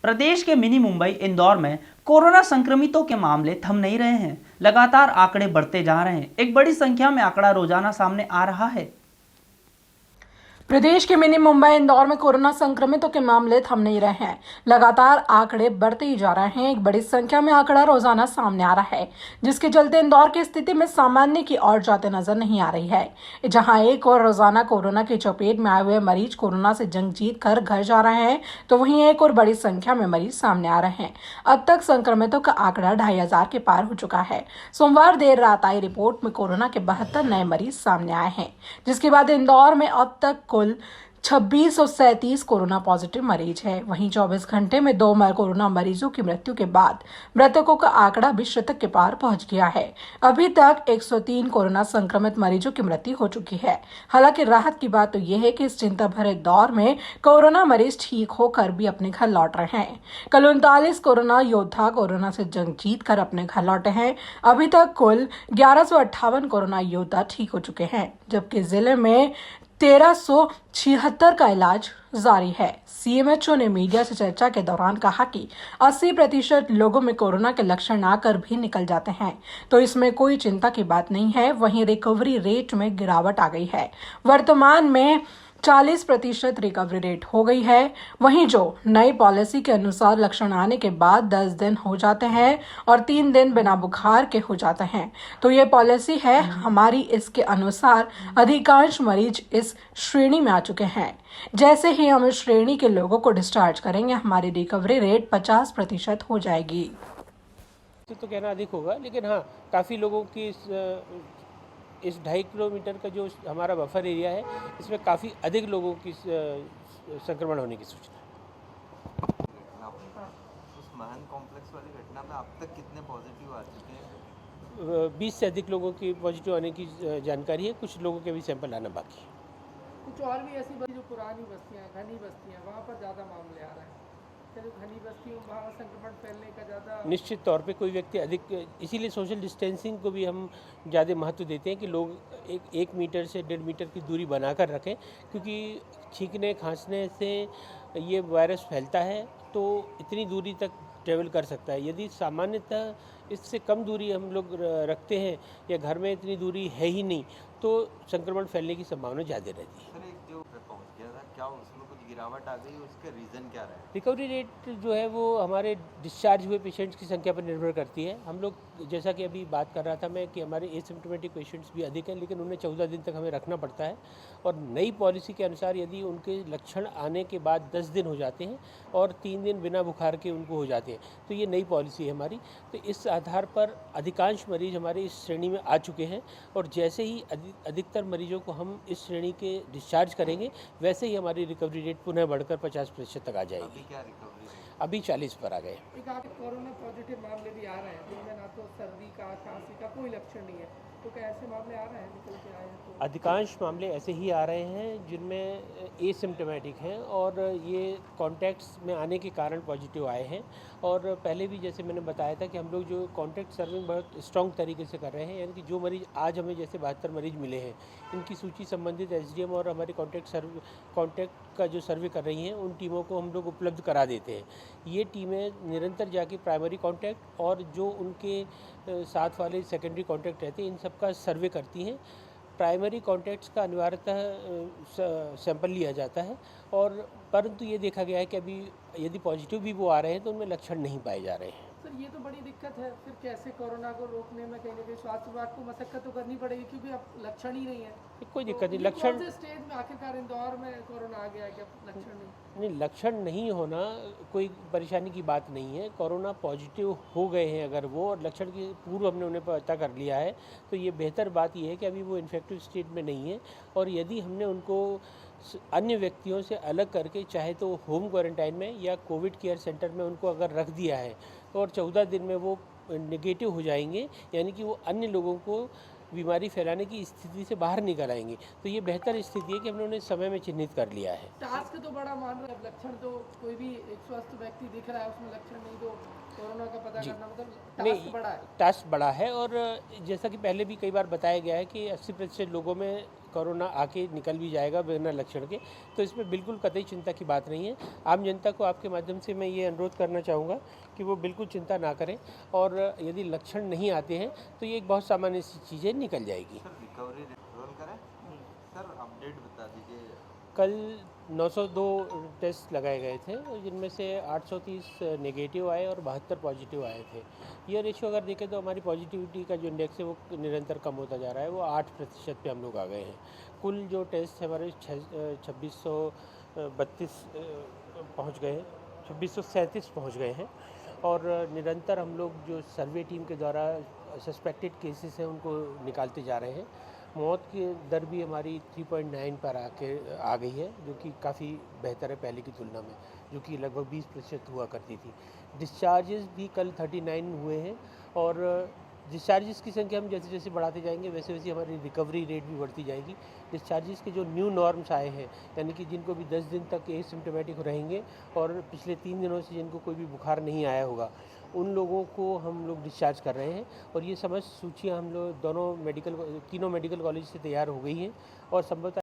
प्रदेश के मिनी मुंबई इंदौर में कोरोना संक्रमितों के मामले थम नहीं रहे हैं। लगातार आंकड़े बढ़ते जा रहे हैं। एक बड़ी संख्या में आंकड़ा रोजाना सामने आ रहा है। प्रदेश के मिनी मुंबई इंदौर में कोरोना संक्रमितों के मामले थम नहीं रहे हैं। लगातार आंकड़े बढ़ते ही जा रहे हैं। एक बड़ी संख्या में आंकड़ा रोजाना सामने आ रहा है, जिसके चलते इंदौर की स्थिति में सामान्य की ओर जाते नजर नहीं आ रही है। जहां एक और रोजाना कोरोना की चपेट में आए हुए मरीज कोरोना से जंग जीत कर घर जा रहे हैं, तो वहीं एक और बड़ी संख्या में मरीज सामने आ रहे हैं। अब तक संक्रमितों का आंकड़ा 2500 के पार हो चुका है। सोमवार देर रात आई रिपोर्ट में कोरोना के 72 नए मरीज सामने आए हैं, जिसके बाद इंदौर में अब तक कुल 2637 कोरोना पॉजिटिव मरीज है। वहीं 24 घंटे में 2 कोरोना मरीजों की मृत्यु के बाद मृतकों का आंकड़ा भी शतक के पार पहुंच गया है। अभी तक 103 कोरोना संक्रमित मरीजों की मृत्यु हो चुकी है। हालांकि राहत की बात तो यह है कि इस चिंता भरे दौर में कोरोना मरीज ठीक होकर भी अपने घर लौट रहे हैं। कल 39 कोरोना योद्धा कोरोना से जंग जीत कर अपने घर लौटे हैं। अभी तक कुल 1158 कोरोना योद्धा ठीक हो चुके हैं, जबकि जिले में 1376 का इलाज जारी है। सीएमएचओ ने मीडिया से चर्चा के दौरान कहा कि 80% लोगों में कोरोना के लक्षण आकर भी निकल जाते हैं, तो इसमें कोई चिंता की बात नहीं है। वहीं रिकवरी रेट में गिरावट आ गई है। वर्तमान में 40% रिकवरी रेट हो गई है। वहीं जो नई पॉलिसी के अनुसार लक्षण आने के बाद 10 दिन हो जाते हैं और 3 दिन बिना बुखार के हो जाते हैं, तो ये पॉलिसी है हमारी। इसके अनुसार अधिकांश मरीज इस श्रेणी में आ चुके हैं। जैसे ही हम इस श्रेणी के लोगों को डिस्चार्ज करेंगे, हमारी रिकवरी रेट 50% हो जाएगी। तो कहना अधिक होगा, लेकिन हाँ, काफ़ी लोगों की इस 2.5 किलोमीटर का जो हमारा बफर एरिया है, इसमें काफ़ी अधिक लोगों की संक्रमण होने की सूचना है। उस महान कॉम्प्लेक्स वाली घटना में अब तक कितने पॉजिटिव आ चुके हैं? 20 से अधिक लोगों की पॉजिटिव आने की जानकारी है। कुछ लोगों के भी सैंपल आना बाकी है। कुछ और भी ऐसी जो पुरानी बस्तियाँ, घनी बस्तियाँ, वहाँ पर ज़्यादा मामले आ रहे हैं। जो घनी बस्तियों वहाँ संक्रमण फैलने का ज़्यादा निश्चित तौर पे कोई व्यक्ति अधिक, इसीलिए सोशल डिस्टेंसिंग को भी हम ज़्यादा महत्व देते हैं कि लोग एक मीटर से 1.5 मीटर की दूरी बनाकर रखें, क्योंकि छींकने खांसने से ये वायरस फैलता है, तो इतनी दूरी तक ट्रेवल कर सकता है। यदि सामान्यतः इससे कम दूरी हम लोग रखते हैं या घर में इतनी दूरी है ही नहीं, तो संक्रमण फैलने की संभावना ज़्यादा रहती है। सर, एक जो पहुंच गया था, क्या उसमें कुछ गिरावट आ गई? उसका रीज़न क्या रहा? रिकवरी रेट जो है वो हमारे डिस्चार्ज हुए पेशेंट्स की संख्या पर निर्भर करती है। हम लोग, जैसा कि अभी बात कर रहा था मैं, कि हमारे एसिम्प्टोमेटिक पेशेंट्स भी अधिक हैं, लेकिन उन्हें 14 दिन तक हमें रखना पड़ता है। और नई पॉलिसी के अनुसार यदि उनके लक्षण आने के बाद 10 दिन हो जाते हैं और 3 दिन बिना बुखार के उनको हो जाते हैं, तो ये नई पॉलिसी है हमारी। तो इस आधार पर अधिकांश मरीज हमारे इस श्रेणी में आ चुके हैं, और जैसे ही अधिकतर मरीजों को हम इस श्रेणी के डिस्चार्ज करेंगे, वैसे ही हमारी रिकवरी रेट पुनः बढ़कर 50% तक आ जाएगी। क्या रिकवरी रेट? अभी 40 पर आ गए। एक आपके कोरोना पॉजिटिव मामले भी आ रहे हैं, जिनमें ना तो सर्दी का, खांसी का कोई लक्षण नहीं है, तो क्या ऐसे मामले आ रहे हैं, निकल के आए हैं? तो अधिकांश मामले ऐसे ही आ रहे हैं जिनमें एसिम्प्टोमेटिक हैं और ये कॉन्टैक्ट्स में आने के कारण पॉजिटिव आए हैं। और पहले भी जैसे मैंने बताया था कि हम लोग जो कॉन्टैक्ट सर्विंग बहुत स्ट्रॉन्ग तरीके से कर रहे हैं, यानी कि जो मरीज आज हमें जैसे 72 मरीज मिले हैं, इनकी सूची संबंधित एसडीएम और हमारे कॉन्टैक्ट का जो सर्वे कर रही हैं, उन टीमों को हम लोग उपलब्ध करा देते हैं। ये टीमें निरंतर जाके प्राइमरी कॉन्टैक्ट और जो उनके साथ वाले सेकेंडरी कॉन्टैक्ट रहते हैं, इन सब का सर्वे करती हैं। प्राइमरी कॉन्टैक्ट्स का अनिवार्यतः सैंपल लिया जाता है, और परंतु ये देखा गया है कि अभी यदि पॉजिटिव भी वो आ रहे हैं तो उनमें लक्षण नहीं पाए जा रहे हैं। सर, ये तो बड़ी दिक्कत है। फिर कैसे कोरोना को रोकने में कहीं ना कहीं स्वास्थ्य विभाग को मशक्कत तो करनी पड़ेगी, क्योंकि अब लक्षण ही नहीं है। कोई तो दिक्कत नहीं, ये लक्षण कौन से स्टेज में आखिरकार इंदौर में कोरोना आ गया है, क्या लक्षण नहीं? लक्षण नहीं होना कोई परेशानी की बात नहीं है। कोरोना पॉजिटिव हो गए हैं अगर वो, और लक्षण की पूर्व हमने उन्हें पता कर लिया है, तो ये बेहतर बात ये है कि अभी वो इन्फेक्टिव स्टेट में नहीं है। और यदि हमने उनको अन्य व्यक्तियों से अलग करके, चाहे तो होम क्वारंटाइन में या कोविड केयर सेंटर में उनको अगर रख दिया है, और 14 दिन में वो नेगेटिव हो जाएंगे, यानी कि वो अन्य लोगों को बीमारी फैलाने की स्थिति से बाहर निकल आएंगे, तो ये बेहतर स्थिति है कि हमने उन्हें समय में चिन्हित कर लिया है। टास्क तो बड़ा मान रहा है, लक्षण तो कोई भी एक स्वस्थ व्यक्ति दिख रहा है, उसमें लक्षण नहीं, तो कोरोना का पता करना मतलब टास्क बड़ा है। टास्क बड़ा है, और जैसा कि पहले भी कई बार बताया गया है कि 80% लोगों में कोरोना आके निकल भी जाएगा बिना लक्षण के, तो इसमें बिल्कुल कतई चिंता की बात नहीं है। आम जनता को आपके माध्यम से मैं ये अनुरोध करना चाहूँगा कि वो बिल्कुल चिंता ना करें, और यदि लक्षण नहीं आते हैं तो ये एक बहुत सामान्य सी चीज़ें निकल जाएगी। सर रिकवरी रेट रोल करें सर, अपडेट बता दीजिए। कल 902 टेस्ट लगाए गए थे, जिनमें से 830 नेगेटिव आए और 72 पॉजिटिव आए थे। ये रेशियो अगर देखें तो हमारी पॉजिटिविटी का जो इंडेक्स है वो निरंतर कम होता जा रहा है, वो 8% पे हम लोग आ गए हैं। कुल जो टेस्ट है हमारे 2632 पहुँच गए हैं, 2637 पहुँच गए हैं, और निरंतर हम लोग जो सर्वे टीम के द्वारा सस्पेक्टेड केसेस हैं उनको निकालते जा रहे हैं। मौत की दर भी हमारी 3.9 पर आ गई है, जो कि काफ़ी बेहतर है पहले की तुलना में, जो कि लगभग 20% हुआ करती थी। डिस्चार्जेस भी कल 39 हुए हैं, और डिस्चार्जेस की संख्या हम जैसे जैसे बढ़ाते जाएंगे वैसे वैसे हमारी रिकवरी रेट भी बढ़ती जाएगी। डिस्चार्जेस के जो न्यू नॉर्म्स आए हैं, यानी कि जिनको भी 10 दिन तक एसिम्प्टोमेटिक रहेंगे और पिछले 3 दिनों से जिनको कोई भी बुखार नहीं आया होगा, उन लोगों को हम लोग डिस्चार्ज कर रहे हैं। और ये समस्त सूचियाँ हम लोग तीनों मेडिकल कॉलेज से तैयार हो गई हैं, और संभवतः